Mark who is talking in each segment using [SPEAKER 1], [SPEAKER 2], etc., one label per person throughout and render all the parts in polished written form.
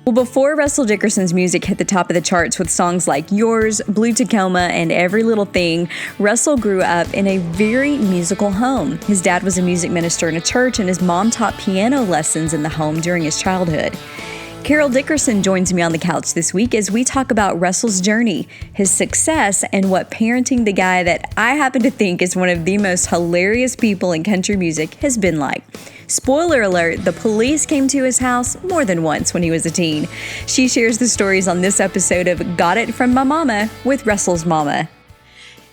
[SPEAKER 1] Well, before Russell Dickerson's music hit the top of the charts with songs like Yours, Blue Tacoma, and Every Little Thing, Russell grew up in a very musical home. His dad was a music minister in a church, and his mom taught piano lessons in the home during his childhood. Carol Dickerson joins me on the couch this week as we talk about Russell's journey, his success, and what parenting the guy that I happen to think is one of the most hilarious people in country music has been like. Spoiler alert, the police came to his house more than once when he was a teen. She shares the stories on this episode of Got It From My Mama with Russell's Momma.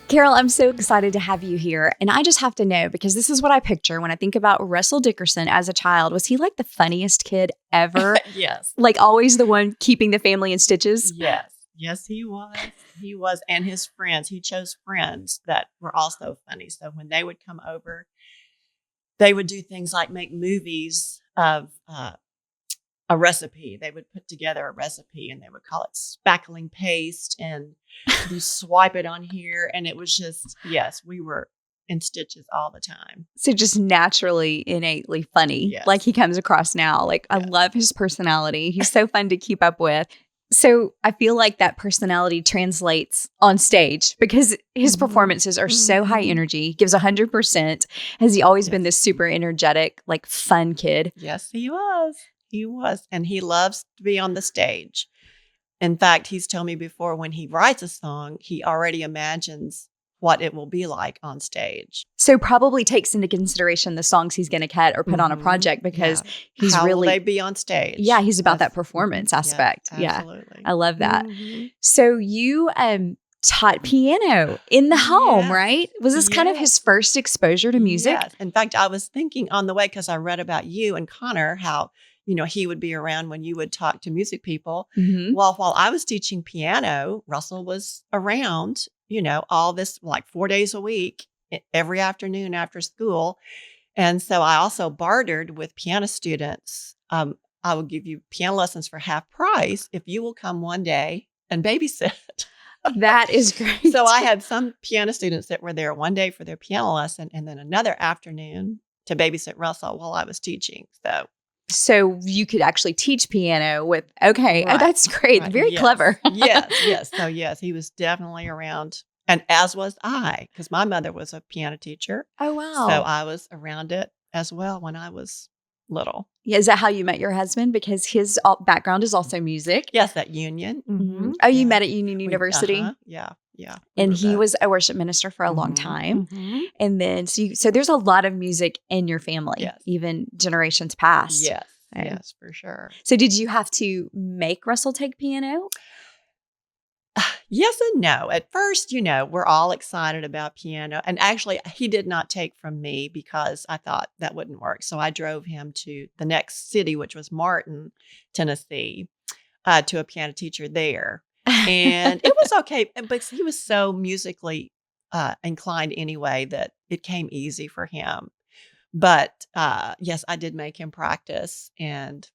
[SPEAKER 1] Carol, I'm so excited to have you here. And I just have to know, because this is what I picture when I think about Russell Dickerson as a child. Was he like the funniest kid ever?
[SPEAKER 2] Yes.
[SPEAKER 1] Like always the one keeping the family in stitches?
[SPEAKER 2] Yes. Yes, he was. He was. And his friends, he chose friends that were also funny. So when they would come over, they would do things like make movies of a recipe. They would put together a recipe and they would call it spackling paste, and you swipe it on here. And it was just, yes, we were in stitches all the time.
[SPEAKER 1] So just naturally, innately funny,
[SPEAKER 2] Yes.
[SPEAKER 1] like he comes across now. Like I
[SPEAKER 2] Yes.
[SPEAKER 1] love his personality. He's so fun to keep up with. So I feel like that personality translates on stage because his performances are so high energy, gives 100%. Has he always been this super energetic, like fun kid?
[SPEAKER 2] Yes, he was. He was. And he loves to be on the stage. In fact, he's told me before when he writes a song, he already imagines what it will be like on stage.
[SPEAKER 1] So probably takes into consideration the songs he's going to cut or put on a project because he's
[SPEAKER 2] How
[SPEAKER 1] really,
[SPEAKER 2] will they be on stage?
[SPEAKER 1] yeah, he's about that
[SPEAKER 2] That's-
[SPEAKER 1] performance
[SPEAKER 2] Mhm.
[SPEAKER 1] aspect.
[SPEAKER 2] Yes,
[SPEAKER 1] Yeah,
[SPEAKER 2] absolutely.
[SPEAKER 1] I love that.
[SPEAKER 2] Mhm.
[SPEAKER 1] So you taught piano in the home,
[SPEAKER 2] Yes.
[SPEAKER 1] right? Was this kind of
[SPEAKER 2] Yes.
[SPEAKER 1] his first exposure to music?
[SPEAKER 2] Yes. In fact, I was thinking on the way, because I read about you and Connor, how, he would be around when you would talk to music people.
[SPEAKER 1] Mm-hmm.
[SPEAKER 2] Well, while I was teaching piano, Russell was around, all this like 4 days a week, every afternoon after school. And so I also bartered with piano students. I will give you piano lessons for half price if you will come one day and babysit.
[SPEAKER 1] That is great.
[SPEAKER 2] So I had some piano students that were there one day for their piano lesson and then another afternoon to babysit Russell while I was teaching.
[SPEAKER 1] So you could actually teach piano with, okay,
[SPEAKER 2] Right,
[SPEAKER 1] that's great.
[SPEAKER 2] right,
[SPEAKER 1] Very
[SPEAKER 2] yes,
[SPEAKER 1] clever.
[SPEAKER 2] yes. So yes, he was definitely around. And as was I, because my mother was a piano teacher.
[SPEAKER 1] Oh, wow.
[SPEAKER 2] So I was around it as well when I was little.
[SPEAKER 1] Yeah, is that how you met your husband? Because his background is also music.
[SPEAKER 2] Yes, at Union.
[SPEAKER 1] Mhm. Oh, you
[SPEAKER 2] Yeah.
[SPEAKER 1] met at Union University?
[SPEAKER 2] Yeah.
[SPEAKER 1] And he was a worship minister for a long time.
[SPEAKER 2] Mhm.
[SPEAKER 1] And then, so there's a lot of music in your family,
[SPEAKER 2] Yes.
[SPEAKER 1] even generations past.
[SPEAKER 2] Yes.
[SPEAKER 1] Right.
[SPEAKER 2] Yes, for sure.
[SPEAKER 1] So did you have to make Russell take piano?
[SPEAKER 2] Yes and no. At first, we're all excited about piano. And actually, he did not take from me because I thought that wouldn't work. So I drove him to the next city, which was Martin, Tennessee, to a piano teacher there. And it was okay. But he was so musically inclined anyway that it came easy for him. But yes, I did make him practice. And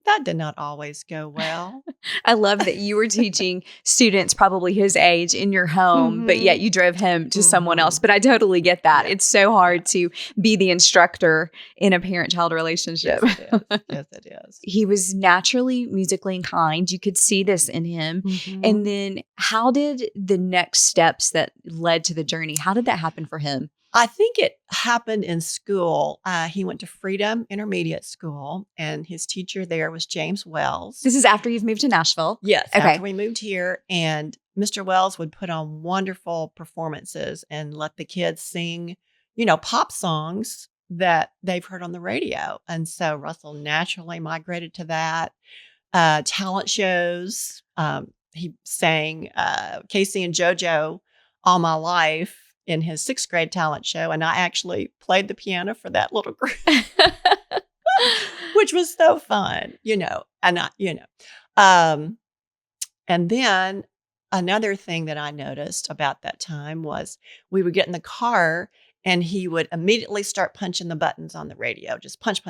[SPEAKER 2] that did not always go well.
[SPEAKER 1] I love that you were teaching students probably his age in your home, but yet you drove him to someone else. But I totally get that.
[SPEAKER 2] Yeah.
[SPEAKER 1] It's so hard to be the instructor in a parent-child relationship.
[SPEAKER 2] Yes, it is. Yes, it is.
[SPEAKER 1] He was naturally musically inclined. You could see this in him.
[SPEAKER 2] Mhm.
[SPEAKER 1] And then how did the next steps that led to the journey, how did that happen for him?
[SPEAKER 2] I think it happened in school. He went to Freedom Intermediate School, and his teacher there was James Wells.
[SPEAKER 1] This is after you've moved to Nashville.
[SPEAKER 2] Yes,
[SPEAKER 1] Okay.
[SPEAKER 2] after we moved here, and Mr. Wells would put on wonderful performances and let the kids sing, pop songs that they've heard on the radio. And so Russell naturally migrated to that. Talent shows. He sang Casey and JoJo All My Life in his 6th grade talent show. And I actually played the piano for that little group, which was so fun, and then another thing that I noticed about that time was we would get in the car and he would immediately start punching the buttons on the radio, just punch,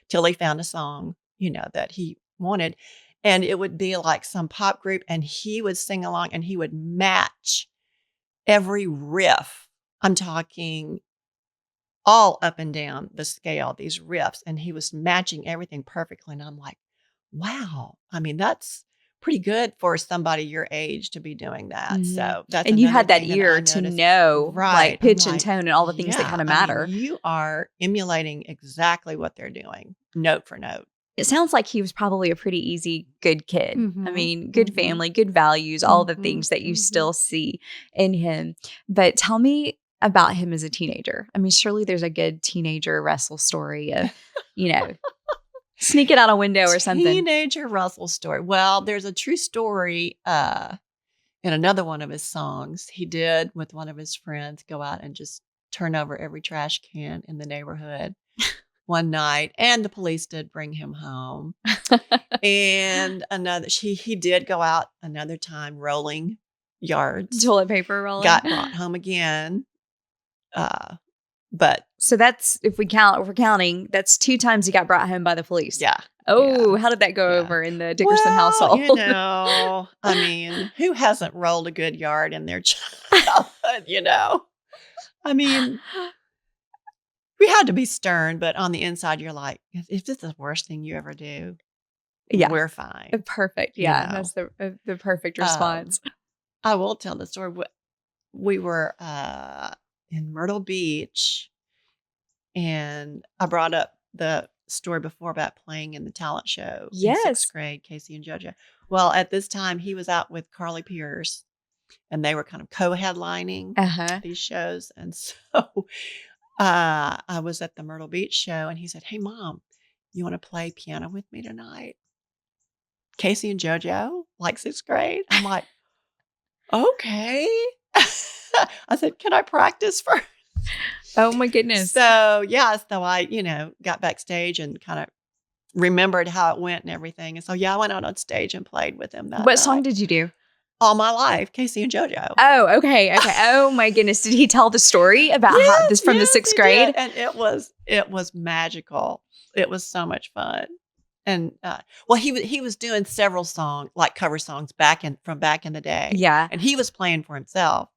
[SPEAKER 2] till he found a song, that he wanted. And it would be like some pop group and he would sing along and he would match every riff. I'm talking all up and down the scale, these riffs, and he was matching everything perfectly. And I'm like, wow, I mean, that's pretty good for somebody your age to be doing that. So that's
[SPEAKER 1] And you
[SPEAKER 2] another
[SPEAKER 1] had that
[SPEAKER 2] thing that I
[SPEAKER 1] ear to
[SPEAKER 2] noticed.
[SPEAKER 1] know
[SPEAKER 2] Right.
[SPEAKER 1] like
[SPEAKER 2] I'm
[SPEAKER 1] pitch and
[SPEAKER 2] like,
[SPEAKER 1] tone and all the things that
[SPEAKER 2] yeah,
[SPEAKER 1] kind of
[SPEAKER 2] I mean,
[SPEAKER 1] matter.
[SPEAKER 2] you are emulating exactly what they're doing, note for note.
[SPEAKER 1] It sounds like he was probably a pretty easy, good kid. I
[SPEAKER 2] Mm-hmm.
[SPEAKER 1] mean, good
[SPEAKER 2] Mm-hmm.
[SPEAKER 1] family, good values, all the
[SPEAKER 2] Mm-hmm.
[SPEAKER 1] things that you
[SPEAKER 2] Mm-hmm.
[SPEAKER 1] still see in him. But tell me about him as a teenager. I mean, surely there's a good teenager Russell story of, you know, sneaking out a window or something.
[SPEAKER 2] Teenager Russell story. Well, there's a true story in another one of his songs. He did with one of his friends go out and just turn over every trash can in the neighborhood one night, and the police did bring him home. And he did go out another time rolling yards,
[SPEAKER 1] Toilet paper rolling.
[SPEAKER 2] got brought home again. But
[SPEAKER 1] So that's, if we're counting, that's 2 times he got brought home by the police.
[SPEAKER 2] yeah.
[SPEAKER 1] Oh,
[SPEAKER 2] Yeah.
[SPEAKER 1] how did that go
[SPEAKER 2] Yeah.
[SPEAKER 1] over in the Dickerson household?
[SPEAKER 2] I mean, who hasn't rolled a good yard in their childhood? I mean, we had to be stern, but on the inside, you're like, if this is the worst thing you ever do,
[SPEAKER 1] Yeah.
[SPEAKER 2] we're fine.
[SPEAKER 1] Perfect. Yeah. That's the perfect response.
[SPEAKER 2] I will tell the story. We were in Myrtle Beach, and I brought up the story before about playing in the talent show in 6th grade, Casey and JoJo. Well, at this time, he was out with Carly Pierce, and they were kind of co-headlining these shows. And so I was at the Myrtle Beach show, and he said, "Hey, Mom, you want to play piano with me tonight? Casey and JoJo, like 6th grade?" I'm like, "Okay." I said, "Can I practice first?"
[SPEAKER 1] Oh my goodness.
[SPEAKER 2] So I, got backstage and kind of remembered how it went and everything. And so, I went out on stage and played with him that
[SPEAKER 1] What
[SPEAKER 2] night.
[SPEAKER 1] song did you do?
[SPEAKER 2] All My Life, Casey and JoJo.
[SPEAKER 1] Oh, okay. Oh my goodness. Did he tell the story about how this from the 6th grade?
[SPEAKER 2] Did. And it was magical. It was so much fun. And he was doing several songs, like cover songs from back in the day.
[SPEAKER 1] Yeah.
[SPEAKER 2] And he was playing for himself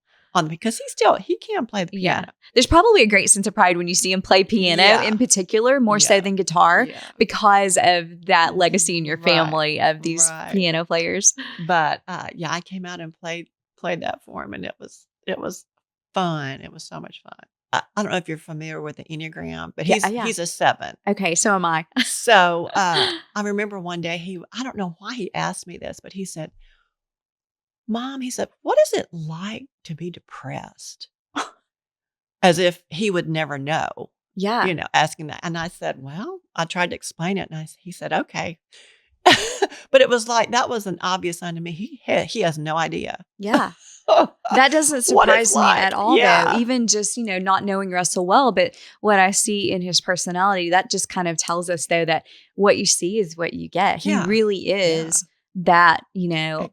[SPEAKER 2] because he can play the piano.
[SPEAKER 1] There's probably a great sense of pride when you see him play piano in particular, more so than guitar, because of that legacy in your family of these piano players.
[SPEAKER 2] But I came out and played that for him, and it was fun. It was so much fun. I don't know if you're familiar with the Enneagram, but he's a 7.
[SPEAKER 1] Okay, so am I.
[SPEAKER 2] So I remember one day I don't know why he asked me this, but he said, "Mom," he said, "what is it like to be depressed?" As if he would never know.
[SPEAKER 1] Yeah.
[SPEAKER 2] Asking that. And I said, "Well," I tried to explain it, and he said, "Okay." But it was like, that was an obvious sign to me. He has no idea.
[SPEAKER 1] Yeah. That doesn't surprise me at all, though. Even just, not knowing Russell well, but what I see in his personality, that just kind of tells us, though, that what you see is what you get. He really is that,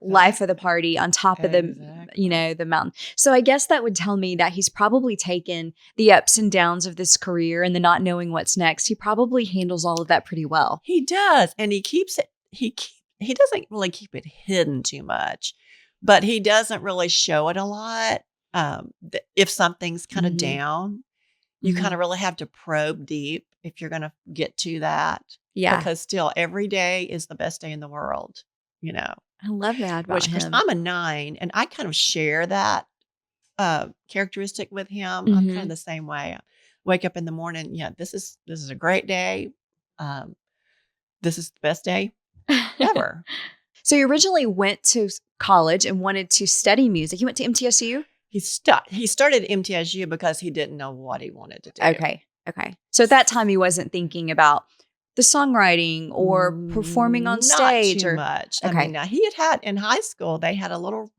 [SPEAKER 1] life of the party on top of the mountain. So I guess that would tell me that he's probably taken the ups and downs of this career and the not knowing what's next. He probably handles all of that pretty well.
[SPEAKER 2] He does. And he keeps it, he doesn't really keep it hidden too much, but he doesn't really show it a lot. If something's kind of down, you kind of really have to probe deep if you're going to get to that.
[SPEAKER 1] Yeah.
[SPEAKER 2] Because still, every day is the best day in the world.
[SPEAKER 1] I love that about him.
[SPEAKER 2] I'm a 9, and I kind of share that characteristic with him. I'm kind of the same way. I wake up in the morning. This is a great day. This is the best day ever.
[SPEAKER 1] So you originally went to college and wanted to study music. You went to MTSU?
[SPEAKER 2] He started MTSU because he didn't know what he wanted to do.
[SPEAKER 1] Okay. So at that time, he wasn't thinking about the songwriting or performing on stage?
[SPEAKER 2] Not too much. Okay. I mean, now he had in high school, they had a little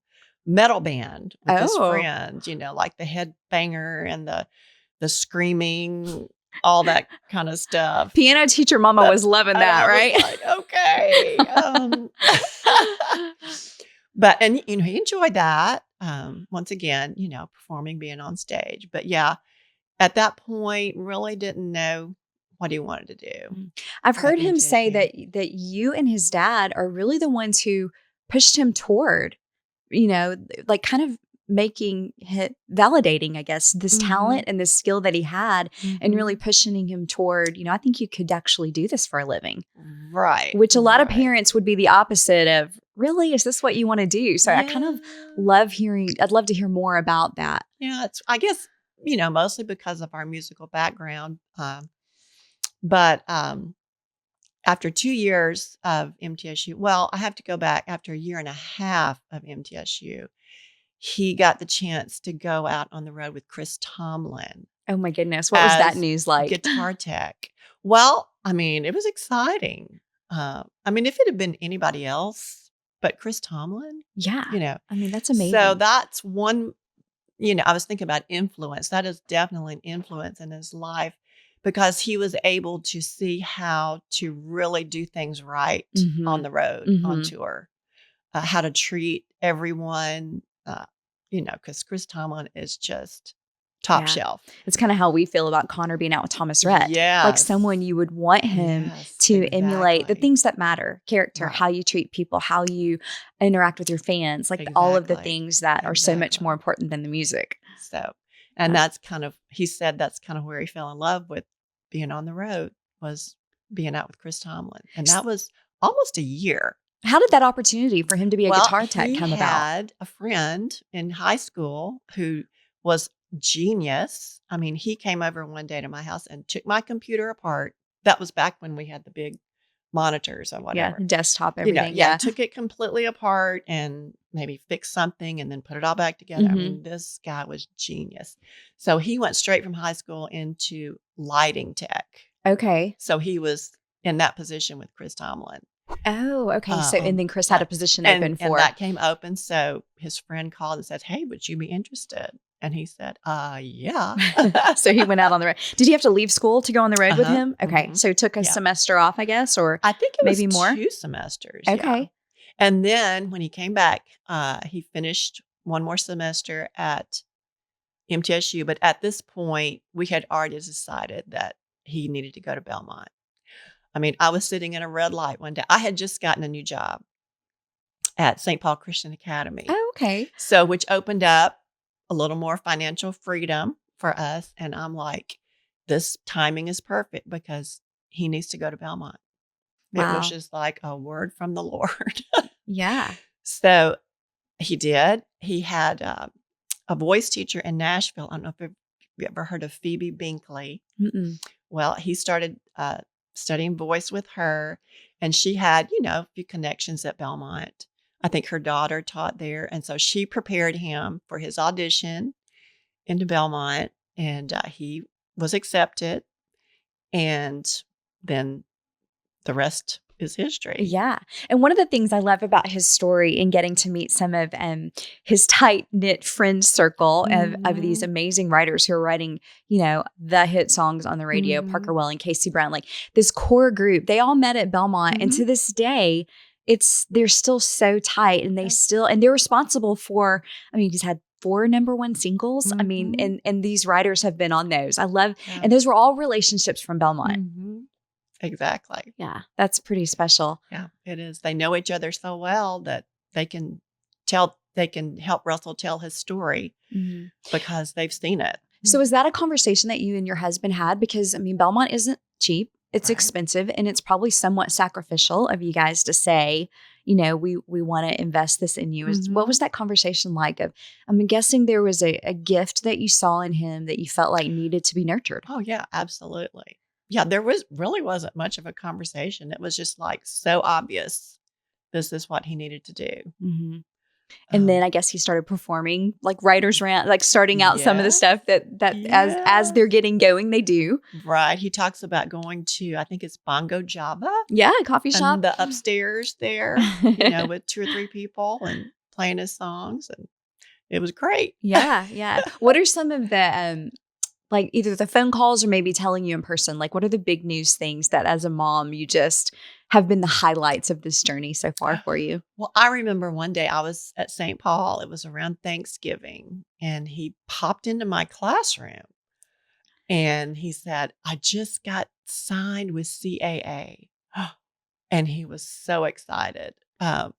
[SPEAKER 2] metal band with his friends, like the headbanger and the screaming, all that kind of stuff.
[SPEAKER 1] Piano teacher Momma was loving that, right?
[SPEAKER 2] Like, okay. But he enjoyed that. Once again, performing, being on stage. But at that point, really didn't know what he wanted to do.
[SPEAKER 1] I've heard him say that you and his dad are really the ones who pushed him toward, like kind of validating, I guess, this talent and this skill that he had and really
[SPEAKER 2] Mm-hmm.
[SPEAKER 1] pushing him toward, I think you could actually do this for a living.
[SPEAKER 2] Right.
[SPEAKER 1] Which a lot of
[SPEAKER 2] Right.
[SPEAKER 1] parents would be the opposite of, really, is this what you want to do? So I kind of I'd love to hear more about that.
[SPEAKER 2] Yeah, it's, I guess, mostly because of our musical background. But after 2 years of MTSU, well, I have to go back after a year and a half of MTSU, he got the chance to go out on the road with Chris Tomlin
[SPEAKER 1] Oh my goodness. What was that
[SPEAKER 2] as
[SPEAKER 1] news like?
[SPEAKER 2] guitar tech. Well, I mean, it was exciting. I mean, if it had been anybody else but Chris Tomlin,
[SPEAKER 1] Yeah. I mean, that's
[SPEAKER 2] So
[SPEAKER 1] amazing.
[SPEAKER 2] that's one, I was thinking about influence. That is definitely an influence in his life because he was able to see how to really do things right on the road, on tour, how to treat everyone, because Chris Tomlin is just top shelf.
[SPEAKER 1] It's kind of how we feel about Connor being out with Thomas Rhett. Like
[SPEAKER 2] Yes.
[SPEAKER 1] someone you would want him
[SPEAKER 2] Yes,
[SPEAKER 1] to emulate the
[SPEAKER 2] exactly.
[SPEAKER 1] things that matter, character,
[SPEAKER 2] Right.
[SPEAKER 1] how you treat people, how you interact with your fans, like all of the
[SPEAKER 2] Exactly.
[SPEAKER 1] things that are so much
[SPEAKER 2] Exactly.
[SPEAKER 1] more important than the music.
[SPEAKER 2] So, and that's kind of, he said that's kind of where he fell in love with being on the road, was being out with Chris Tomlin. And that was almost a year.
[SPEAKER 1] How did that opportunity for him to be a guitar tech
[SPEAKER 2] he
[SPEAKER 1] come about?
[SPEAKER 2] had a friend in high school who was genius. I mean, he came over one day to my house and took my computer apart. That was back when we had the big monitors or whatever.
[SPEAKER 1] Yeah, desktop, everything.
[SPEAKER 2] Took it completely apart and maybe fixed something and then put it all back together. I mean, this guy was genius. So he went straight from high school into lighting tech.
[SPEAKER 1] Okay.
[SPEAKER 2] So he was in that position with Chris Tomlin.
[SPEAKER 1] Oh, okay. So, and then Chris had a position open for.
[SPEAKER 2] And that came open. So his friend called and said, "Hey, would you be interested?" And he said, yeah.
[SPEAKER 1] So he went out on the road. Did he have to leave school to go on the road with him? Okay.
[SPEAKER 2] Mhm.
[SPEAKER 1] So he took a semester off, I guess, or
[SPEAKER 2] I think it was
[SPEAKER 1] maybe more?
[SPEAKER 2] 2 semesters.
[SPEAKER 1] Okay.
[SPEAKER 2] Yeah. And then when he came back, he finished one more semester at MTSU. But at this point, we had already decided that he needed to go to Belmont. I mean, I was sitting in a red light one day. I had just gotten a new job at St. Paul Christian Academy.
[SPEAKER 1] Oh, okay.
[SPEAKER 2] So, which opened up a little more financial freedom for us. And I'm like, this timing is perfect because he needs to go to Belmont. It was just like a word from the Lord.
[SPEAKER 1] Yeah.
[SPEAKER 2] So he did. He had a voice teacher in Nashville. I don't know if you ever heard of Phoebe Binkley.
[SPEAKER 1] Mm-mm.
[SPEAKER 2] Well, he started studying voice with her, and she had, a few connections at Belmont. I think her daughter taught there. And so she prepared him for his audition into Belmont, and he was accepted. And then the rest is history.
[SPEAKER 1] Yeah. And one of the things I love about his story and getting to meet some of his tight-knit friend circle of these amazing writers who are writing, the hit songs on the radio, Parker Well and Casey Brown, like this core group, they all met at Belmont. And to this day, they're still so tight, and they're responsible for, he's had 4 number 1 singles. I mean, and these writers have been on those. I love, and those were all relationships from Belmont.
[SPEAKER 2] Exactly.
[SPEAKER 1] Yeah, that's pretty special.
[SPEAKER 2] Yeah, it is. They know each other so well that they can help Russell tell his story because they've seen it.
[SPEAKER 1] So is that a conversation that you and your husband had? Because Belmont isn't cheap. It's expensive, and it's probably somewhat sacrificial of you guys to say, we want to invest this in you. What was that conversation like? I'm guessing there was a gift that you saw in him that you felt like needed to be nurtured.
[SPEAKER 2] Oh yeah, absolutely. Yeah, there wasn't much of a conversation. It was just like so obvious. This is what he needed to do.
[SPEAKER 1] And then I guess he started performing like writers round, like starting out some of the stuff that as they're getting going, they do.
[SPEAKER 2] Right. He talks about going to, I think it's Bongo Java.
[SPEAKER 1] Yeah, a coffee shop.
[SPEAKER 2] And the upstairs there, with 2 or 3 people and playing his songs. And it was great.
[SPEAKER 1] Yeah. What are some of the like either the phone calls or maybe telling you in person, like what are the big news things that as a mom you just have been the highlights of this journey so far for you?
[SPEAKER 2] Well, I remember one day I was at St. Paul. It was around Thanksgiving, and he popped into my classroom and he said, "I just got signed with CAA." And he was so excited.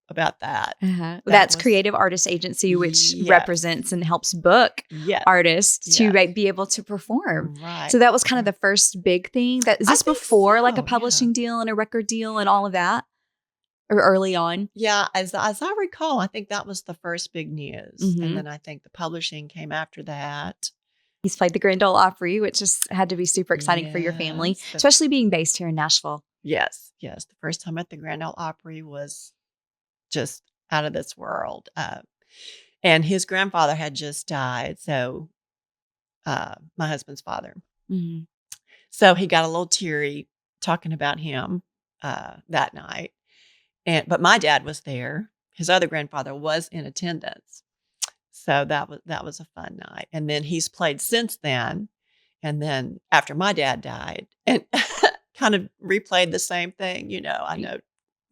[SPEAKER 2] about that.
[SPEAKER 1] That's Creative Artist Agency, which represents and helps book artists to be able to perform.
[SPEAKER 2] Right.
[SPEAKER 1] So that was kind of the first big thing. Is this before like a publishing deal and a record deal and all of that? Or early on?
[SPEAKER 2] Yeah, as I recall, I think that was the first big news. And then I think the publishing came after that.
[SPEAKER 1] He's played the Grand Ole Opry, which just had to be super exciting for your family, especially being based here in Nashville.
[SPEAKER 2] Yes. The first time at the Grand Ole Opry was just out of this world. And his grandfather had just died. So my husband's father. So he got a little teary talking about him that night. But my dad was there. His other grandfather was in attendance. So that was a fun night. And then he's played since then. And then after my dad died and kind of replayed the same thing, I know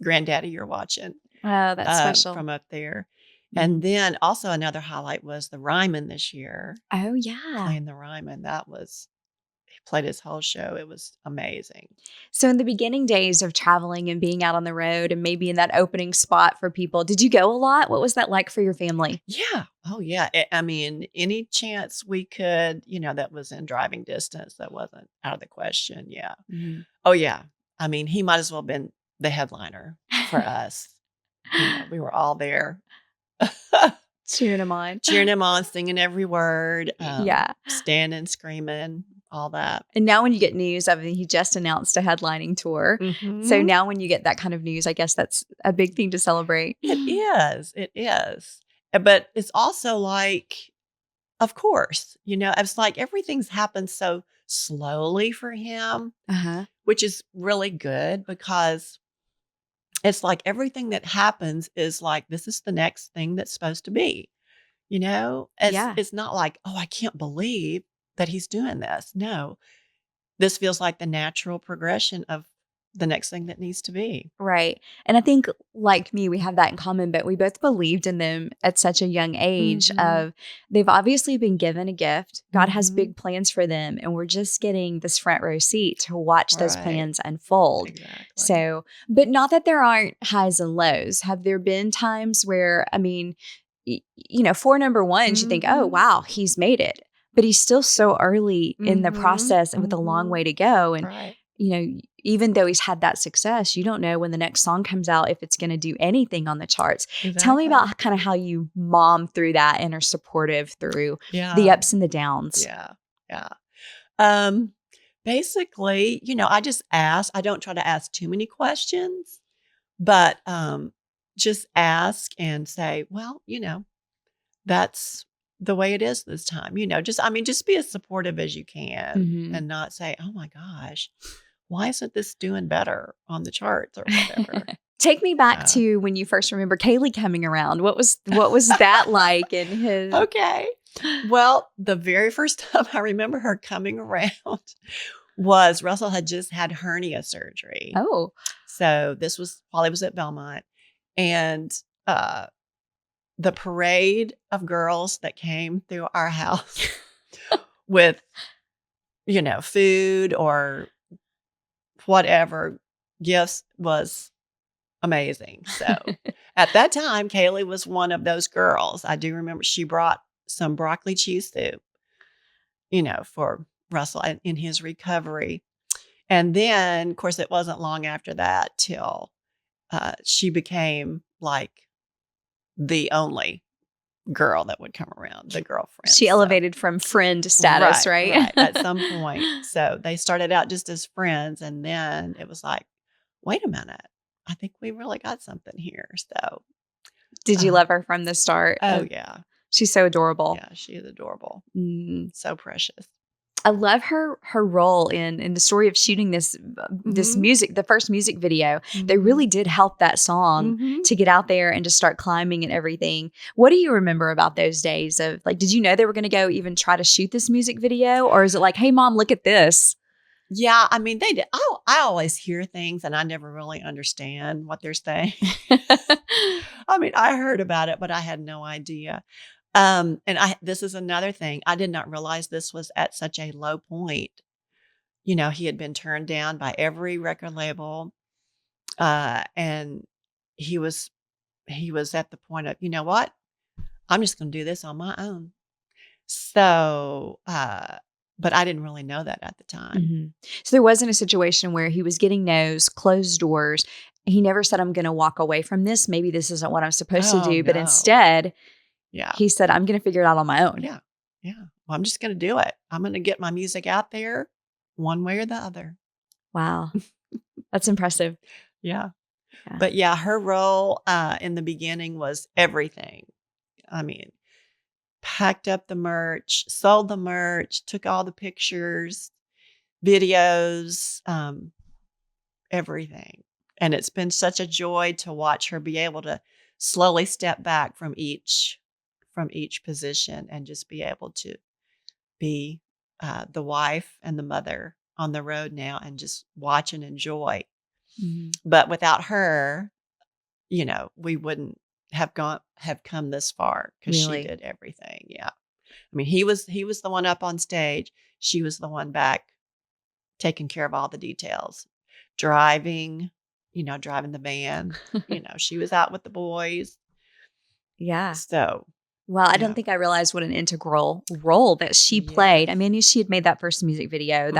[SPEAKER 2] Granddaddy, you're watching.
[SPEAKER 1] Oh, that's special.
[SPEAKER 2] From up there. And then also another highlight was the Ryman this year.
[SPEAKER 1] Oh, yeah.
[SPEAKER 2] Playing the Ryman. He played his whole show. It was amazing.
[SPEAKER 1] So in the beginning days of traveling and being out on the road and maybe in that opening spot for people, did you go a lot? What was that like for your family?
[SPEAKER 2] Yeah. Oh, yeah. I mean, any chance we could, that was in driving distance, that wasn't out of the question. Yeah. Oh, yeah. I mean, he might as well have been the headliner for us. We were all there.
[SPEAKER 1] Cheering him on,
[SPEAKER 2] singing every word. Standing, screaming, all that.
[SPEAKER 1] And now when you get news, he just announced a headlining tour. So now when you get that kind of news, I guess that's a big thing to celebrate.
[SPEAKER 2] It is. But it's also like, of course, it's like everything's happened so slowly for him, which is really good because it's like everything that happens is like, this is the next thing that's supposed to be, It's not like, oh, I can't believe that he's doing this. No, this feels like the natural progression of the next thing that needs to be.
[SPEAKER 1] Right. And I think like me, we have that in common, but we both believed in them at such a young age of they've obviously been given a gift. God has big plans for them. And we're just getting this front row seat to watch those plans unfold.
[SPEAKER 2] Exactly.
[SPEAKER 1] So, but not that there aren't highs and lows. Have there been times where, for number ones, you think, oh, wow, he's made it. But he's still so early in the process and with a long way to go. And, even though he's had that success, you don't know when the next song comes out if it's going to do anything on the charts. Exactly. Tell me about kind of how you mom through that and are supportive through the ups and the downs.
[SPEAKER 2] Yeah. Basically, I just ask. I don't try to ask too many questions, but just ask and say, well, that's the way it is this time. Just be as supportive as you can and not say, oh my gosh, why isn't this doing better on the charts or whatever?
[SPEAKER 1] Take me back to when you first remember Kailey coming around. What was that like in his?
[SPEAKER 2] Okay. Well, the very first time I remember her coming around was Russell had just had hernia surgery.
[SPEAKER 1] Oh.
[SPEAKER 2] So this was while he was at Belmont. And the parade of girls that came through our house with, food or whatever gifts was amazing. So at that time, Kailey was one of those girls. I do remember she brought some broccoli cheese soup, for Russell in his recovery. And then, of course, it wasn't long after that till she became like the only girl that would come around, the girlfriend.
[SPEAKER 1] She elevated from friend status, right?
[SPEAKER 2] At some point. So they started out just as friends. And then it was like, wait a minute, I think we really got something here. So
[SPEAKER 1] did you love her from the start?
[SPEAKER 2] Oh, yeah.
[SPEAKER 1] She's so adorable.
[SPEAKER 2] Yeah, she is adorable. So precious.
[SPEAKER 1] I love her role in the story of shooting this music, the first music video. They really did help that song to get out there and to start climbing and everything. What do you remember about those days of like, did you know they were going to go even try to shoot this music video? Or is it like, hey, Mom, look at this?
[SPEAKER 2] Yeah, they did. I always hear things and I never really understand what they're saying. I heard about it, but I had no idea. And this is another thing. I did not realize this was at such a low point. He had been turned down by every record label. And he was he was at the point of, you know what? I'm just going to do this on my own. So, but I didn't really know that at the time.
[SPEAKER 1] Mm-hmm. So there wasn't a situation where he was getting no's, closed doors. He never said, I'm going to walk away from this. Maybe this isn't what I'm supposed to
[SPEAKER 2] Oh,
[SPEAKER 1] do. But
[SPEAKER 2] no.
[SPEAKER 1] instead,
[SPEAKER 2] Yeah.
[SPEAKER 1] he said, I'm going to figure it out on my own.
[SPEAKER 2] Yeah. Yeah. Well, I'm just going to do it. I'm going to get my music out there one way or the other.
[SPEAKER 1] Wow. That's impressive.
[SPEAKER 2] Yeah.
[SPEAKER 1] Yeah.
[SPEAKER 2] But yeah, her role in the beginning was everything. I mean, packed up the merch, sold the merch, took all the pictures, videos, everything. And it's been such a joy to watch her be able to slowly step back from each position and just be able to be the wife and the mother on the road now and just watch and enjoy.
[SPEAKER 1] Mm-hmm.
[SPEAKER 2] But without her, we wouldn't have come this far because she
[SPEAKER 1] Really?
[SPEAKER 2] did everything. Yeah. I mean, he was the one up on stage. She was the one back taking care of all the details, driving the van. She was out with the boys.
[SPEAKER 1] Yeah.
[SPEAKER 2] So,
[SPEAKER 1] well, I
[SPEAKER 2] yeah.
[SPEAKER 1] don't think I realized what an integral role that she played. I mean, I knew she had made that first music video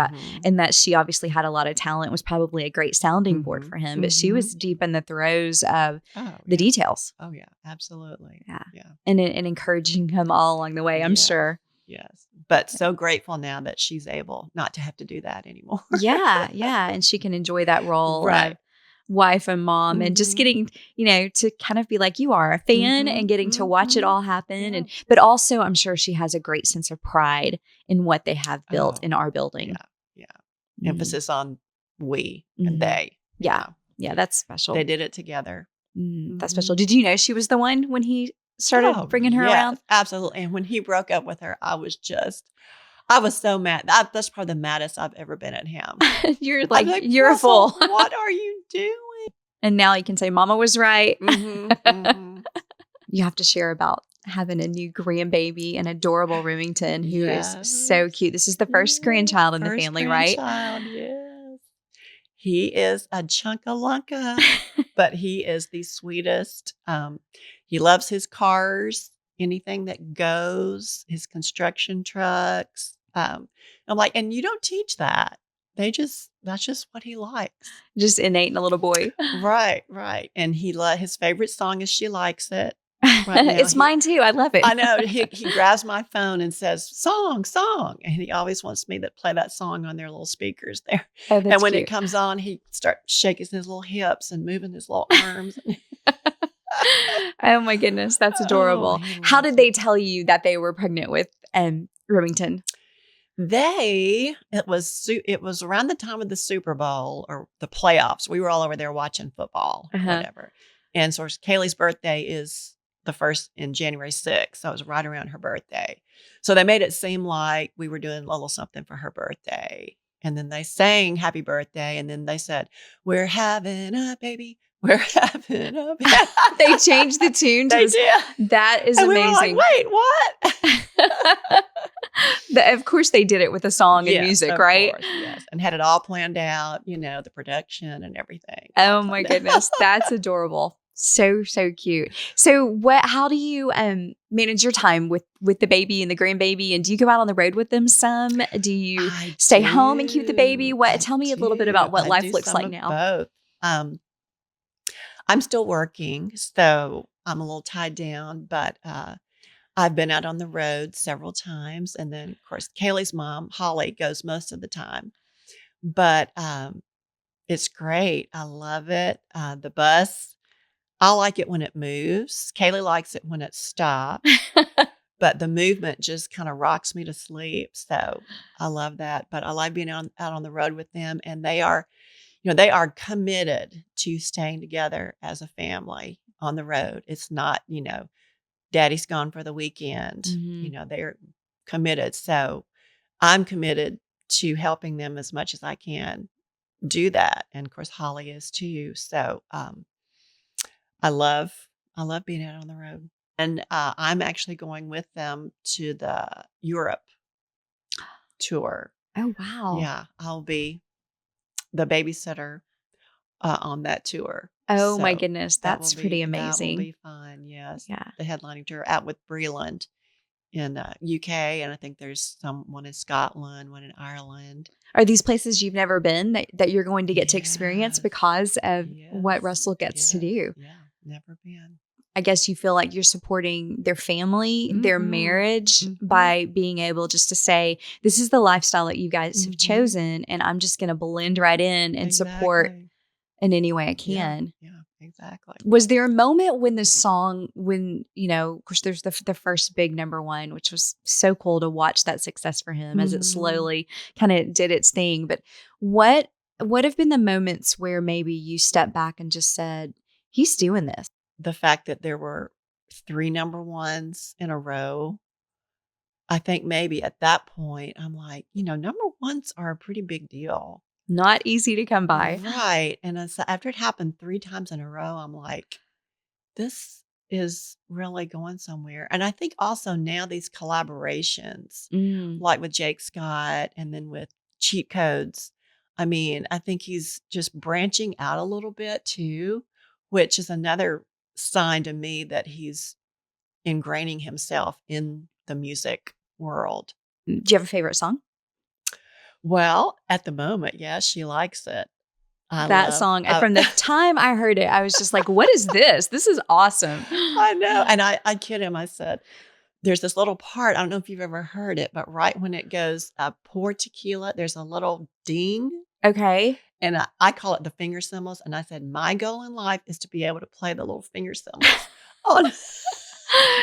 [SPEAKER 1] and that she obviously had a lot of talent, was probably a great sounding board for him, but she was deep in the throes of the details.
[SPEAKER 2] Oh yeah, absolutely.
[SPEAKER 1] Yeah.
[SPEAKER 2] Yeah.
[SPEAKER 1] And encouraging him all along the way, I'm sure.
[SPEAKER 2] Yes. But so grateful now that she's able not to have to do that anymore.
[SPEAKER 1] Yeah. Yeah. And she can enjoy that role
[SPEAKER 2] Right.
[SPEAKER 1] of wife and mom and just getting, to kind of be like you are, a fan and getting to watch it all happen.
[SPEAKER 2] Yeah.
[SPEAKER 1] But also I'm sure she has a great sense of pride in what they have built in our building.
[SPEAKER 2] Yeah. Yeah. Emphasis on we and they.
[SPEAKER 1] Yeah. Yeah. That's special.
[SPEAKER 2] They did it together.
[SPEAKER 1] That's special. Did you know she was the one when he started bringing her around?
[SPEAKER 2] Absolutely. And when he broke up with her, I was so mad. That's probably the maddest I've ever been at him.
[SPEAKER 1] You're like, you're a fool.
[SPEAKER 2] What are you doing?
[SPEAKER 1] And now you can say, Mama was right.
[SPEAKER 2] Mm-hmm.
[SPEAKER 1] You have to share about having a new grandbaby, an adorable Remington who is so cute. This is the first grandchild in the family, right?
[SPEAKER 2] Yes. He is a chunkalunka, but he is the sweetest. He loves his cars, anything that goes, his construction trucks. I'm like, and you don't teach that. That's just what he likes.
[SPEAKER 1] Just innate in a little boy.
[SPEAKER 2] Right. And his favorite song is She Likes It.
[SPEAKER 1] Right now, it's mine too. I love it.
[SPEAKER 2] I know. He grabs my phone and says, song. And he always wants me to play that song on their little speakers there.
[SPEAKER 1] Oh,
[SPEAKER 2] and when
[SPEAKER 1] cute.
[SPEAKER 2] it comes on, he starts shaking his little hips and moving his little arms.
[SPEAKER 1] Oh my goodness. That's adorable. How did they tell you that they were pregnant with Remington?
[SPEAKER 2] It was around the time of the Super Bowl or the playoffs. We were all over there watching football or whatever. And so Kailey's birthday is the first in January 6th. So it was right around her birthday. So they made it seem like we were doing a little something for her birthday. And then they sang happy birthday. And then they said, we're having a baby. We're having a baby.
[SPEAKER 1] They changed the tune.
[SPEAKER 2] They did.
[SPEAKER 1] That is
[SPEAKER 2] and
[SPEAKER 1] amazing.
[SPEAKER 2] We were like, wait, what?
[SPEAKER 1] Of course they did it with a song and music, right?
[SPEAKER 2] Course, yes. And had it all planned out, the production and everything.
[SPEAKER 1] Oh my goodness. That's adorable. So cute. So how do you manage your time with the baby and the grandbaby? And do you go out on the road with them some? Do you stay home and keep the baby? Tell me a little bit about what life looks like now.
[SPEAKER 2] Both. I'm still working, so I'm a little tied down, but I've been out on the road several times. And then, of course, Kailey's mom, Holly, goes most of the time. But it's great. I love it. The bus, I like it when it moves. Kailey likes it when it stops. But the movement just kind of rocks me to sleep. So I love that. But I like being out on the road with them. And they are committed to staying together as a family on the road. It's not, daddy's gone for the weekend. They're committed. So I'm committed to helping them as much as I can do that. And of course, Holly is too. So I love being out on the road. And I'm actually going with them to the Europe tour.
[SPEAKER 1] Oh, wow.
[SPEAKER 2] Yeah, I'll be the babysitter on that tour.
[SPEAKER 1] Oh my
[SPEAKER 2] So
[SPEAKER 1] goodness, that's pretty
[SPEAKER 2] that will
[SPEAKER 1] amazing.
[SPEAKER 2] be fun. Yes,
[SPEAKER 1] Yeah.
[SPEAKER 2] the headlining tour out with Breland in UK, and I think there's one in Scotland, one in Ireland.
[SPEAKER 1] Are these places you've never been that you're going to get to experience
[SPEAKER 2] Yes,
[SPEAKER 1] because of what
[SPEAKER 2] yes,
[SPEAKER 1] Russell gets to
[SPEAKER 2] yes,
[SPEAKER 1] do?
[SPEAKER 2] yeah. Never been.
[SPEAKER 1] I guess you feel like you're supporting their family, their
[SPEAKER 2] Mm-hmm.
[SPEAKER 1] marriage
[SPEAKER 2] Mm-hmm.
[SPEAKER 1] by being able just to say, this is the lifestyle that you guys have
[SPEAKER 2] Mm-hmm.
[SPEAKER 1] chosen, and I'm just going to blend right in and support
[SPEAKER 2] Exactly.
[SPEAKER 1] in any way I
[SPEAKER 2] Yeah.
[SPEAKER 1] can.
[SPEAKER 2] Yeah. Exactly.
[SPEAKER 1] Was there a moment when the song, when, of course, there's the first big number one, which was so cool to watch that success for him as it
[SPEAKER 2] Mm-hmm.
[SPEAKER 1] slowly kind of did its thing. But what what have been the moments where maybe you stepped back and just said, he's doing this?
[SPEAKER 2] The fact that there were 3 number ones in a row, I think maybe at that point, I'm like, number ones are a pretty big deal.
[SPEAKER 1] Not easy to come by.
[SPEAKER 2] Right. And so after it happened 3 times in a row, I'm like, this is really going somewhere. And I think also now these collaborations,
[SPEAKER 1] Mm.
[SPEAKER 2] like with Jake Scott and then with Cheat Codes, I mean, I think he's just branching out a little bit too, which is another sign to me that he's ingraining himself in the music world.
[SPEAKER 1] Do you have a favorite song?
[SPEAKER 2] Well, at the moment, yeah, she likes it. I
[SPEAKER 1] That
[SPEAKER 2] love
[SPEAKER 1] song, from the time I heard it, I was just like, what is this? This is awesome.
[SPEAKER 2] I know, and I kid him, I said, "There's this little part, I don't know if you've ever heard it, but right when it goes, pour tequila, there's a little ding,
[SPEAKER 1] Okay.
[SPEAKER 2] and I call it the finger cymbals, and I said, "My goal in life is to be able to play the little finger cymbals on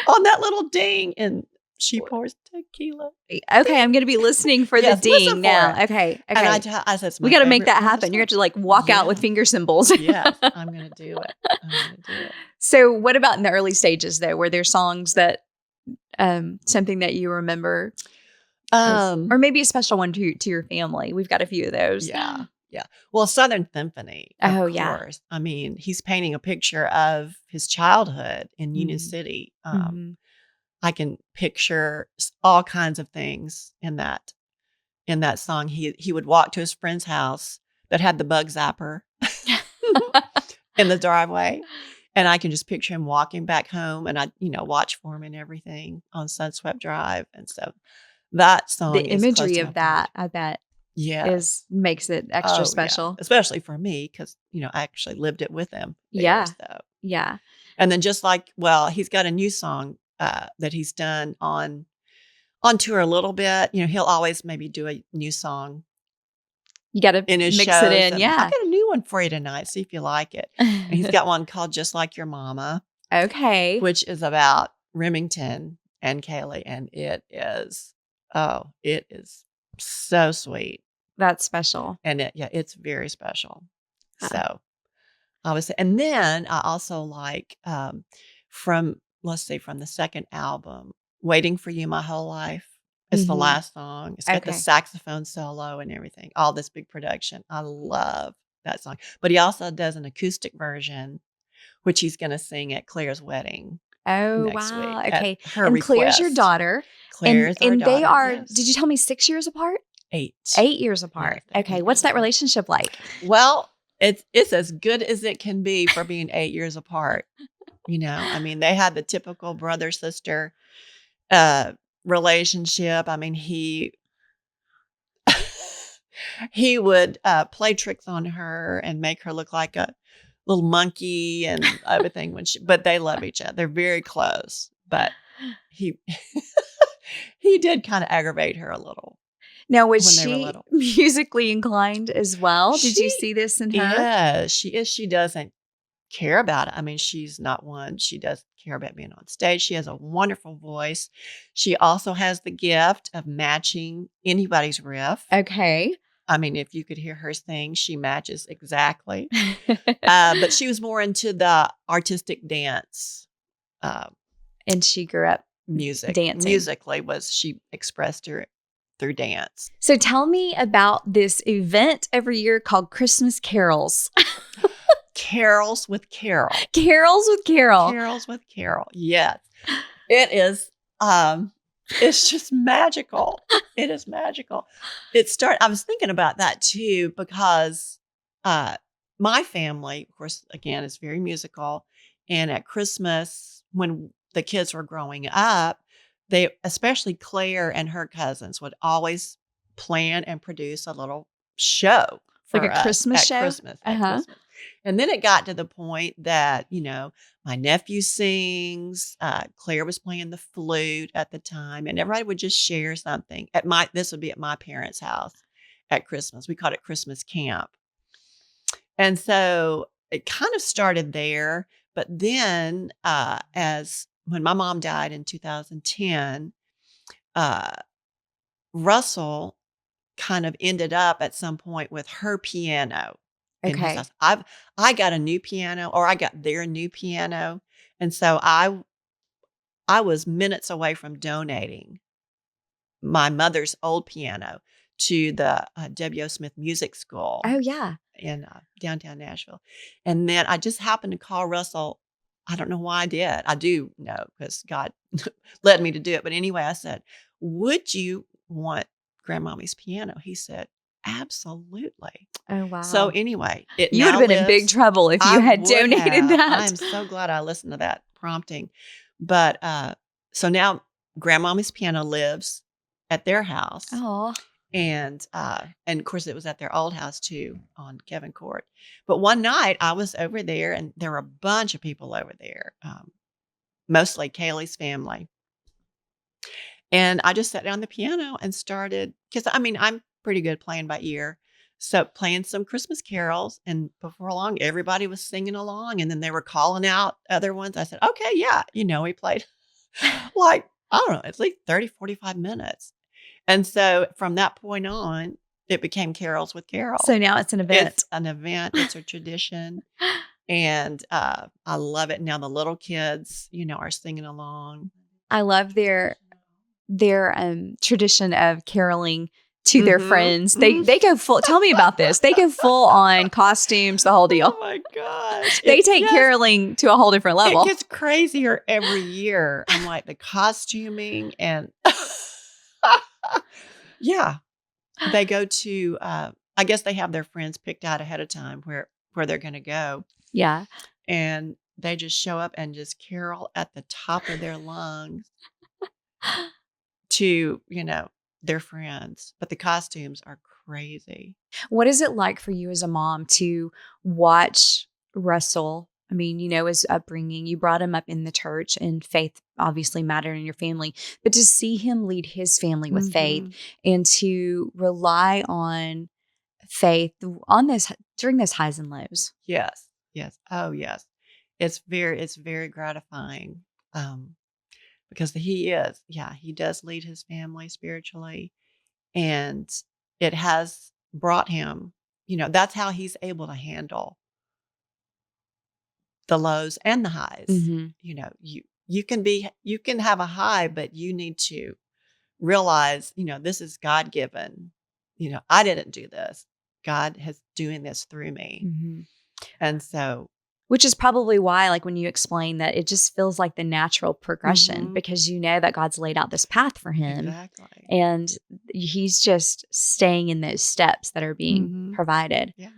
[SPEAKER 2] on that little ding," and she pours tequila.
[SPEAKER 1] Okay, I'm gonna be listening for the
[SPEAKER 2] Yes, listen
[SPEAKER 1] ding
[SPEAKER 2] for
[SPEAKER 1] now.
[SPEAKER 2] it.
[SPEAKER 1] Okay,
[SPEAKER 2] And
[SPEAKER 1] okay.
[SPEAKER 2] I said, "It's
[SPEAKER 1] We
[SPEAKER 2] my
[SPEAKER 1] got to make
[SPEAKER 2] favorite
[SPEAKER 1] that
[SPEAKER 2] part of the
[SPEAKER 1] happen. You're
[SPEAKER 2] song."
[SPEAKER 1] going to like walk out with
[SPEAKER 2] Yes.
[SPEAKER 1] finger symbols.
[SPEAKER 2] Yes, I'm gonna do it. I'm gonna do it.
[SPEAKER 1] So, what about in the early stages though? Were there songs that something that you remember, or maybe a special one to your family? We've got a few of those.
[SPEAKER 2] Yeah, yeah. Well, Southern Symphony, of
[SPEAKER 1] Oh yeah.
[SPEAKER 2] course. I mean, he's painting a picture of his childhood in Union City.
[SPEAKER 1] Mm-hmm.
[SPEAKER 2] I can picture all kinds of things in that song. He would walk to his friend's house that had the bug zapper in the driveway, and I can just picture him walking back home, and I watch for him and everything on Sunswept Drive, and so that
[SPEAKER 1] The
[SPEAKER 2] song is close
[SPEAKER 1] imagery
[SPEAKER 2] to
[SPEAKER 1] of
[SPEAKER 2] my
[SPEAKER 1] that,
[SPEAKER 2] heart.
[SPEAKER 1] I bet,
[SPEAKER 2] Yes.
[SPEAKER 1] makes it extra
[SPEAKER 2] Oh, yeah.
[SPEAKER 1] special.
[SPEAKER 2] Especially for me because, I actually lived it with him there,
[SPEAKER 1] Yeah,
[SPEAKER 2] so
[SPEAKER 1] yeah.
[SPEAKER 2] and then just like he's got a new song, that he's done on tour a little bit. He'll always maybe do a new song
[SPEAKER 1] You got to
[SPEAKER 2] in his
[SPEAKER 1] mix it
[SPEAKER 2] shows,
[SPEAKER 1] in.
[SPEAKER 2] and I've
[SPEAKER 1] Yeah.
[SPEAKER 2] got a new one for you tonight, see if you like it. And he's got one called Just Like Your Mama,
[SPEAKER 1] Okay.
[SPEAKER 2] which is about Remington and Kailey, and it is so sweet,
[SPEAKER 1] That's special.
[SPEAKER 2] and it's very special.
[SPEAKER 1] Uh,
[SPEAKER 2] So obviously. And then I also like from let's see, from the second album, Waiting for You My Whole Life. It's the
[SPEAKER 1] mhm.
[SPEAKER 2] last song. It's got the
[SPEAKER 1] Okay.
[SPEAKER 2] saxophone solo and everything, all this big production. I love that song. But he also does an acoustic version, which he's going to sing at Claire's wedding
[SPEAKER 1] Oh,
[SPEAKER 2] next
[SPEAKER 1] wow.
[SPEAKER 2] week at
[SPEAKER 1] Okay.
[SPEAKER 2] her
[SPEAKER 1] And Claire's your
[SPEAKER 2] request.
[SPEAKER 1] daughter.
[SPEAKER 2] Claire is our
[SPEAKER 1] And they
[SPEAKER 2] daughter.
[SPEAKER 1] are,
[SPEAKER 2] Yes.
[SPEAKER 1] did you tell me 6 years apart?
[SPEAKER 2] 8.
[SPEAKER 1] 8 years
[SPEAKER 2] Yes,
[SPEAKER 1] apart.
[SPEAKER 2] they're
[SPEAKER 1] Okay.
[SPEAKER 2] 8
[SPEAKER 1] What's
[SPEAKER 2] years
[SPEAKER 1] that
[SPEAKER 2] apart.
[SPEAKER 1] relationship like?
[SPEAKER 2] Well, it's as good as it can be for being 8 years apart. I mean, they had the typical brother sister relationship. I mean, he would play tricks on her and make her look like a little monkey and everything but they love each other. They're very close, but he he did kind of aggravate her a little
[SPEAKER 1] Now, was
[SPEAKER 2] when they were
[SPEAKER 1] she
[SPEAKER 2] little.
[SPEAKER 1] musically inclined as well? Did you
[SPEAKER 2] She
[SPEAKER 1] see this in her?
[SPEAKER 2] is. She is. She doesn't care about it. I mean, she's not one. She does care about being on stage. She has a wonderful voice. She also has the gift of matching anybody's riff.
[SPEAKER 1] Okay.
[SPEAKER 2] I mean, if you could hear her sing, she matches exactly. But she was more into the artistic dance
[SPEAKER 1] And she grew up
[SPEAKER 2] music.
[SPEAKER 1] dancing.
[SPEAKER 2] Musically she expressed her through dance.
[SPEAKER 1] So tell me about this event every year called Christmas Carols.
[SPEAKER 2] Carols with Carol.
[SPEAKER 1] Carols with Carol.
[SPEAKER 2] Carols with Carol. Yes. It is it's just magical. It is magical. I was thinking about that too because my family, of course, again, is very musical. And at Christmas, when the kids were growing up, they, especially Claire and her cousins, would always plan and produce a little show
[SPEAKER 1] Like
[SPEAKER 2] for
[SPEAKER 1] a
[SPEAKER 2] us
[SPEAKER 1] Christmas
[SPEAKER 2] at
[SPEAKER 1] show?
[SPEAKER 2] Christmas. At
[SPEAKER 1] Uh-huh.
[SPEAKER 2] Christmas. And then it got to the point that, my nephew sings. Claire was playing the flute at the time, and everybody would just share something. This would be at my parents' house at Christmas. We called it Christmas camp. And so it kind of started there. But then, as when my mom died in 2010, uh, Russell kind of ended up at some point with her piano in his
[SPEAKER 1] Okay.
[SPEAKER 2] house. I got a new piano, or I got their new piano, and so I was minutes away from donating my mother's old piano to the W.O. Smith Music School
[SPEAKER 1] Oh, yeah.
[SPEAKER 2] in downtown Nashville. And then I just happened to call Russell. I don't know why I did. I do know because God led me to do it. But anyway, I said, "Would you want Grandmommy's piano?" He said, "Absolutely."
[SPEAKER 1] Oh,
[SPEAKER 2] So
[SPEAKER 1] wow.
[SPEAKER 2] anyway, it
[SPEAKER 1] You would
[SPEAKER 2] now
[SPEAKER 1] have been in big
[SPEAKER 2] lives.
[SPEAKER 1] trouble if
[SPEAKER 2] I
[SPEAKER 1] you had
[SPEAKER 2] would
[SPEAKER 1] donated
[SPEAKER 2] have.
[SPEAKER 1] that.
[SPEAKER 2] I'm so glad I listened to that prompting. But so now Grandmommy's piano lives at their house.
[SPEAKER 1] Oh,
[SPEAKER 2] And of course it was at their old house too on Kevin Court. But one night I was over there and there were a bunch of people over there, mostly Kailey's family. And I just sat down the piano and started, because I'm pretty good playing by ear. So playing some Christmas carols, and before long everybody was singing along, and then they were calling out other ones. I said, "Okay, yeah." We played like, I don't know, it's like 30, 45 minutes. And so from that point on, it became Carols with Carol.
[SPEAKER 1] so now it's an event.
[SPEAKER 2] It's an event, it's a tradition. And I love it. Now the little kids, are singing along.
[SPEAKER 1] I love their tradition of caroling to their friends. They go full. Tell me about this. They go full on costumes, the whole deal.
[SPEAKER 2] Oh my gosh.
[SPEAKER 1] They take caroling to a whole different level.
[SPEAKER 2] It gets crazier every year. I'm like, the costuming and yeah. They go to I guess they have their friends picked out ahead of time where they're going to go.
[SPEAKER 1] Yeah.
[SPEAKER 2] And they just show up and just carol at the top of their lungs to, their friends. But the costumes are crazy.
[SPEAKER 1] What is it like for you as a mom to watch Russell? I mean, his upbringing, you brought him up in the church, and faith obviously mattered in your family, but to see him lead his family with faith and to rely on faith on this during those highs and lows.
[SPEAKER 2] Yes. Yes. Oh, yes. It's very gratifying. Because he does lead his family spiritually, and it has brought him, that's how he's able to handle the lows and the highs. You can have a high, but you need to realize, this is God given. I didn't do this. God has doing this through me. And so,
[SPEAKER 1] which is probably why, like when you explain that, it just feels like the natural progression because you know that God's laid out this path for him.
[SPEAKER 2] Exactly.
[SPEAKER 1] And he's just staying in those steps that are being provided.
[SPEAKER 2] Yeah.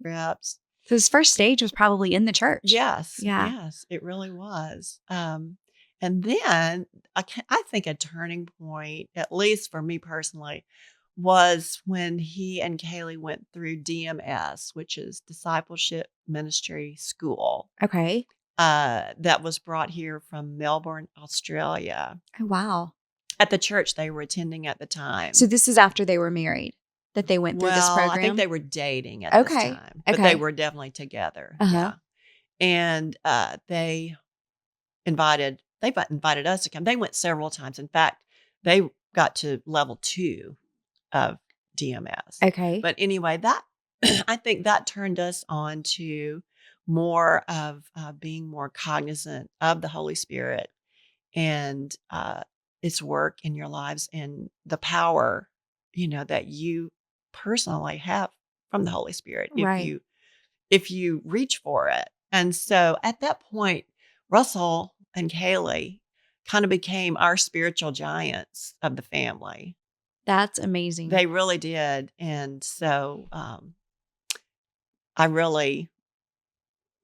[SPEAKER 2] Perhaps.
[SPEAKER 1] So his first stage was probably in the church.
[SPEAKER 2] Yes.
[SPEAKER 1] Yeah.
[SPEAKER 2] Yes, it really was. And then I think a turning point, at least for me personally, was when he and Kailey went through DMS, which is Discipleship Ministry School.
[SPEAKER 1] Okay.
[SPEAKER 2] That was brought here from Melbourne, Australia.
[SPEAKER 1] Oh, wow.
[SPEAKER 2] At the church they were attending at the time.
[SPEAKER 1] So this is after they were married that they went through this program?
[SPEAKER 2] I think they were dating at this time. But they were definitely together. Yeah. And they invited us to come. They went several times. In fact, they got to level 2 of DMS.
[SPEAKER 1] Okay.
[SPEAKER 2] But anyway, that I think that turned us on to more of being more cognizant of the Holy Spirit and its work in your lives and the power, that you personally have from the Holy Spirit if you reach for it. And so at that point, Russell and Kailey kind of became our spiritual giants of the family.
[SPEAKER 1] That's amazing.
[SPEAKER 2] They really did. And so I really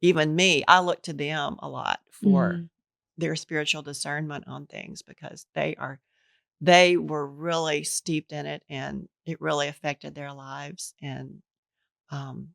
[SPEAKER 2] even me, I look to them a lot for
[SPEAKER 1] Mhm.
[SPEAKER 2] their spiritual discernment on things because they were really steeped in it and it really affected their lives and um,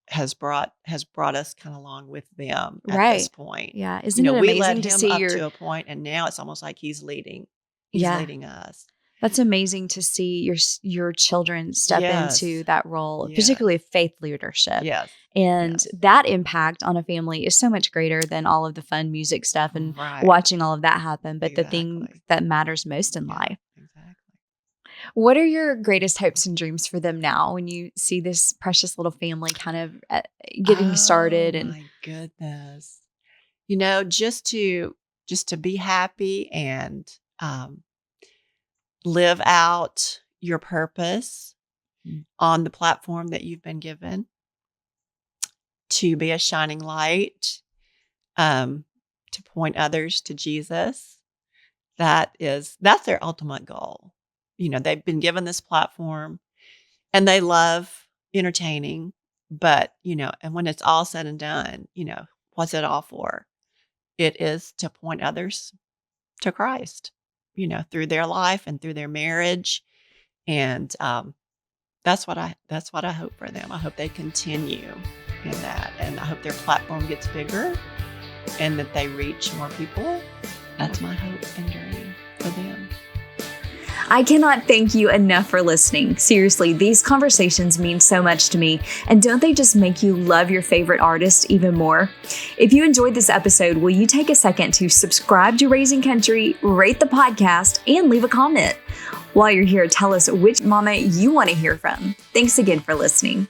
[SPEAKER 2] has brought us kind of along with them at this
[SPEAKER 1] Right.
[SPEAKER 2] point.
[SPEAKER 1] Yeah. Isn't it
[SPEAKER 2] We led
[SPEAKER 1] amazing to
[SPEAKER 2] him
[SPEAKER 1] see
[SPEAKER 2] up
[SPEAKER 1] your
[SPEAKER 2] to a point, and now it's almost like he's
[SPEAKER 1] yeah.
[SPEAKER 2] leading us.
[SPEAKER 1] That's amazing to see your children step into
[SPEAKER 2] Yes,
[SPEAKER 1] that role,
[SPEAKER 2] yes,
[SPEAKER 1] particularly of faith leadership.
[SPEAKER 2] yes,
[SPEAKER 1] And
[SPEAKER 2] yes.
[SPEAKER 1] that impact on a family is so much greater than all of the fun music stuff and
[SPEAKER 2] Right,
[SPEAKER 1] watching all of that happen, but the thing
[SPEAKER 2] exactly.
[SPEAKER 1] that matters most in
[SPEAKER 2] Yeah,
[SPEAKER 1] life.
[SPEAKER 2] exactly.
[SPEAKER 1] What are your greatest hopes and dreams for them now when you see this precious little family kind of getting
[SPEAKER 2] Oh
[SPEAKER 1] started and
[SPEAKER 2] my goodness. Just to be happy and live out your purpose on the platform that you've been given, to be a shining light, um, to point others to Jesus. That's their ultimate goal. They've been given this platform and they love entertaining, but and when it's all said and done, what's it all for? It is to point others to Christ, through their life and through their marriage. And that's what I hope for them. I hope they continue in that, and I hope their platform gets bigger and that they reach more people. That's my hope and dream for them.
[SPEAKER 1] I cannot thank you enough for listening. Seriously, these conversations mean so much to me, and don't they just make you love your favorite artist even more? If you enjoyed this episode, will you take a second to subscribe to Raising Country, rate the podcast, and leave a comment? While you're here, tell us which mama you want to hear from. Thanks again for listening.